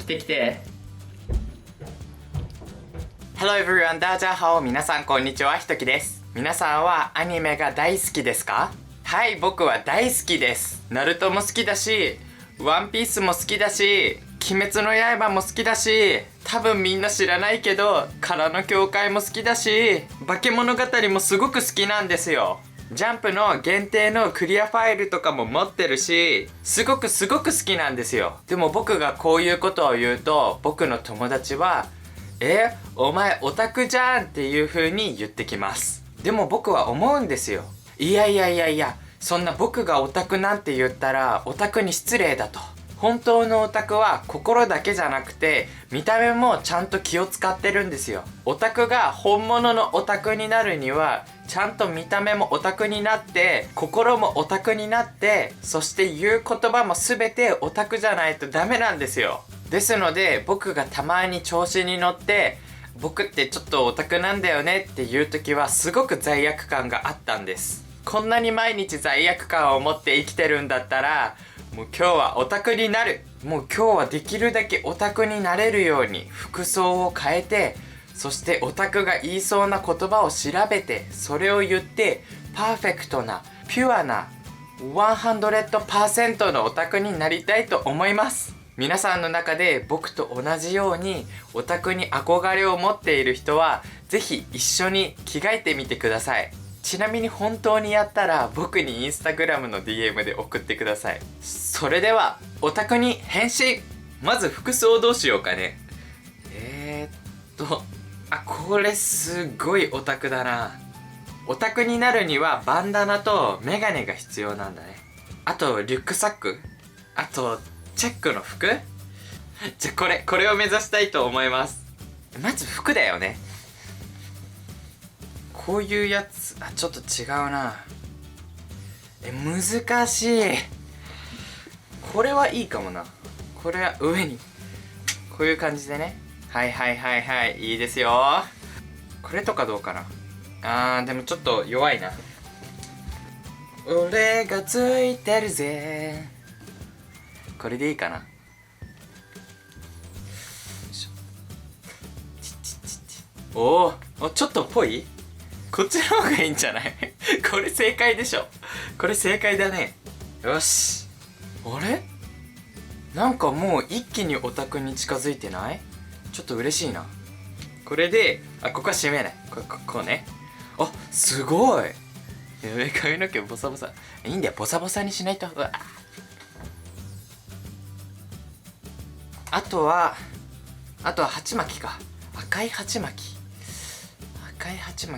来て来て。 Hello everyone、 大家好、皆さんこんにちは、ひときです。皆さんはアニメが大好きですか？はい、僕は大好きです。ナルトも好きだし、ワンピースも好きだし、鬼滅の刃も好きだし、多分みんな知らないけど空の教会も好きだし、化け物語もすごく好きなんですよ。ジャンプの限定のクリアファイルとかも持ってるし、すごく好きなんですよ。でも僕がこういうことを言うと、僕の友達はお前オタクじゃんっていう風に言ってきます。でも僕は思うんですよ。いや、そんな僕がオタクなんて言ったらオタクに失礼だと。本当のオタクは心だけじゃなくて見た目もちゃんと気を使ってるんですよ。オタクが本物のオタクになるにはちゃんと見た目もオタクになって心もオタクになって、そして言う言葉も全てオタクじゃないとダメなんですよ。ですので僕がたまに調子に乗って僕ってちょっとオタクなんだよねっていう時はすごく罪悪感があったんです。こんなに毎日罪悪感を持って生きてるんだったらもう今日はオタクになる。もう今日はできるだけオタクになれるように服装を変えて、そしてオタクが言いそうな言葉を調べてそれを言ってパーフェクトなピュアな 100% のオタクになりたいと思います。皆さんの中で僕と同じようにオタクに憧れを持っている人はぜひ一緒に着替えてみてください。ちなみに本当にやったら僕にインスタグラムの DM で送ってください。それではオタクに変身。まず服装どうしようかね。これすごいオタクだな。オタクになるにはバンダナとメガネが必要なんだね。あとリュックサック、あとチェックの服。じゃあこれを目指したいと思います。まず服だよね。こういうやつ、ちょっと違うな。難しい。これはいいかもな。これは上にこういう感じでね。はい、いいですよ。これとかどうかな。でもちょっと弱いな。俺がついてるぜ。これでいいかな。おお、ちょっとっぽい。こっちの方がいいんじゃないこれ正解でしょ。これ正解だね。よし。あれ、なんかもう一気にオタクに近づいてない？ちょっと嬉しいな。これでここは閉めない。こうね。すごい。髪の毛ボサボサ。いいんだよ、ボサボサにしないと。あとは鉢巻きか。赤い鉢巻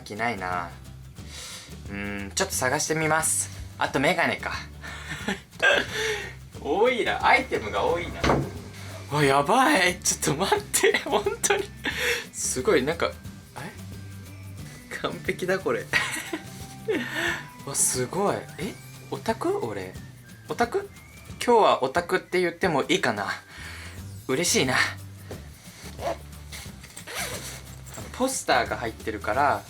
きないな。ちょっと探してみます。あとメガネか多いな、アイテムが多いな。やばい、ちょっと待って本当にすごい。なんか完璧だこれすごい。オタク？俺オタク？今日はオタクって言ってもいいかな。嬉しいな。ポスターが入ってるから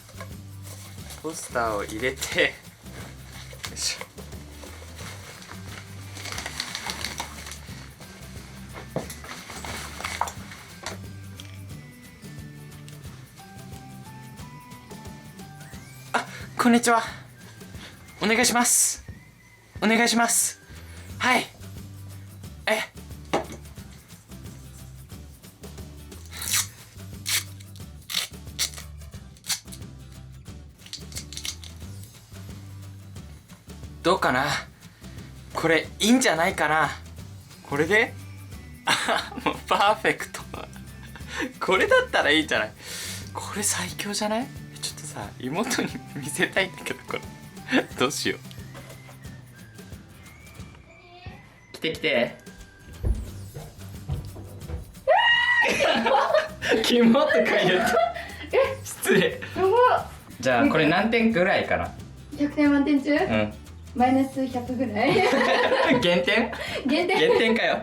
ポスターを入れて、よいしょ。こんにちは。お願いします。はい。どうかな。これいいんじゃないかな。これでもうパーフェクトこれだったらいいんじゃない。これ最強じゃない？ちょっとさ、妹に見せたいんだけど、これどうしよう。来てキモとか言って失礼。じゃあこれ何点ぐらいかな。100点満点中？マイナス100ぐらい減点かよ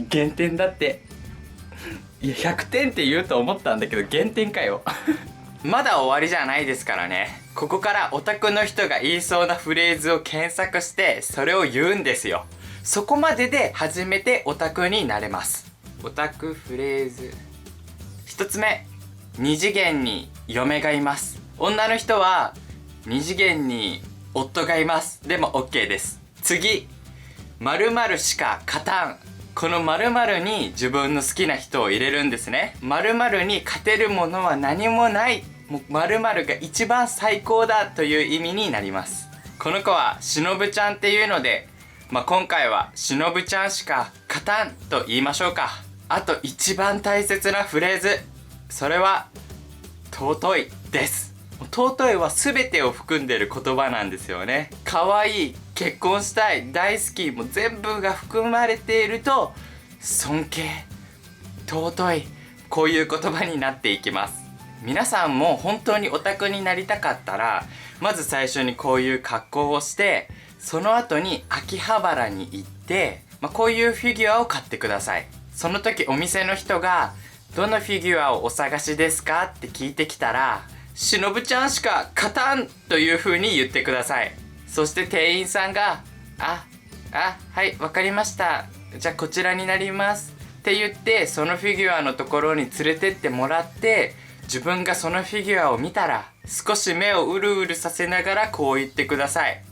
減点だって。いや100点って言うと思ったんだけど減点かよまだ終わりじゃないですからね。ここからオタクの人が言いそうなフレーズを検索してそれを言うんですよ。そこまでで初めてオタクになれます。オタクフレーズ1つ目、2次元に嫁がいます。女の人は2次元に夫がいます。でも OK です。次、〇〇しか勝たん。この〇〇に自分の好きな人を入れるんですね。〇〇に勝てるものは何もない。もう〇〇が一番最高だという意味になります。この子はしのぶちゃんっていうので、今回はしのぶちゃんしか勝たんと言いましょうか。あと一番大切なフレーズ、それは尊いです。尊いは全てを含んでる言葉なんですよね。可愛い、結婚したい、大好き、もう全部が含まれていると尊敬、尊い、こういう言葉になっていきます。皆さんも本当にオタクになりたかったら、まず最初にこういう格好をして、その後に秋葉原に行って、こういうフィギュアを買ってください。その時お店の人がどのフィギュアをお探しですかって聞いてきたら、しのぶちゃんしか勝たんという風に言ってください。そして店員さんがはいわかりました、じゃあこちらになりますって言って、そのフィギュアのところに連れてってもらって、自分がそのフィギュアを見たら少し目をうるうるさせながらこう言ってください。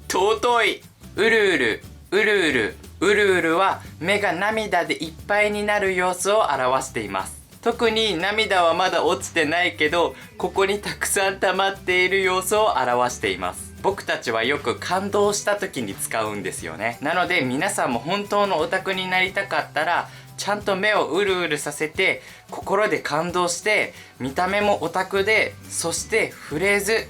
尊い。うるうるうるうるうるうるは目が涙でいっぱいになる様子を表しています。特に涙はまだ落ちてないけど、ここにたくさん溜まっている様子を表しています。僕たちはよく感動した時に使うんですよね。なので皆さんも本当のオタクになりたかったら、ちゃんと目をうるうるさせて心で感動して、見た目もオタクで、そしてフレーズ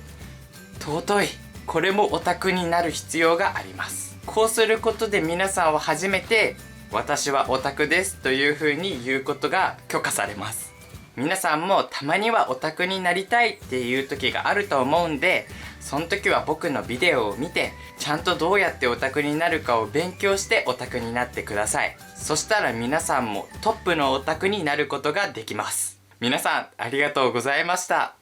尊い、これもオタクになる必要があります。こうすることで皆さんは初めて私はオタクですという風に言うことが許可されます。皆さんもたまにはオタクになりたいっていう時があると思うんで、その時は僕のビデオを見て、ちゃんとどうやってオタクになるかを勉強してオタクになってください。そしたら皆さんもトップのオタクになることができます。皆さんありがとうございました。